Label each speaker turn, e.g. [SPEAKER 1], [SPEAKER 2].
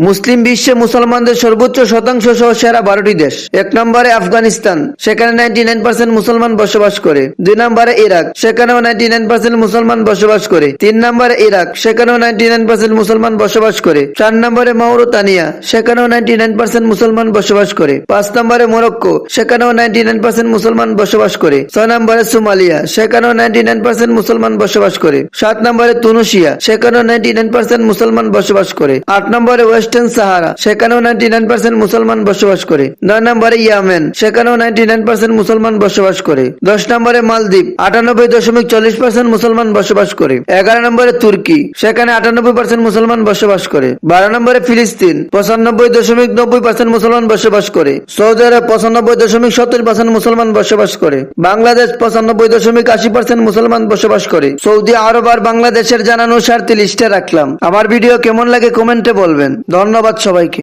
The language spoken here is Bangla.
[SPEAKER 1] মুসলিম বিশ্বে মুসলমানদের সর্বোচ্চ শতাংশ সহ সেরা 12টি দেশ। 1 নম্বরে আফগানিস্তান, সেখানে 99% মুসলমান বসবাস করে। 2 নম্বরে ইরাক, সেখানেও 99% মুসলমান বসবাস করে। 3 নম্বরে ইরাক, সেখানেও 99% মুসলমান বসবাস করে। 4 নম্বরে মাউরিতানিয়া, সেখানেও 99% মুসলমান বসবাস করে। 5 নম্বরে মরক্কো, সেখানেও 99% মুসলমান বসবাস করে। 6 নম্বরে সোমালিয়া, সেখানেও 99% মুসলমান বসবাস করে। 7 নম্বরে তুনিসিয়া, সেখানেও 99% মুসলমান বসবাস করে। 8 নম্বরে ওয়েস্টার্ন সাহারা, সেখানেও 99% মুসলমান বসবাস করে। 9 নম্বরে ইয়েমেন, সেখানেও 99% মুসলমান বসবাস করে। 10 নম্বরে মালদ্বীপ, 98.40% মুসলমান বসবাস করে। 11 নম্বরে তুর্কি, সেখানে 98% মুসলমান বসবাস করে। 12 নম্বরে ফিলিস্তিন, 95.90% মুসলমান বসবাস করে। সৌদি আরব 95.70% মুসলমান বসবাস করে। বাংলাদেশ 95.80% মুসলমান বসবাস করে। সৌদি আরব আর বাংলাদেশের জানানো স্বার্থে লিস্টে রাখলাম। আমার ভিডিও কেমন লাগে কমেন্টে বলবেন। ধন্যবাদ সবাইকে।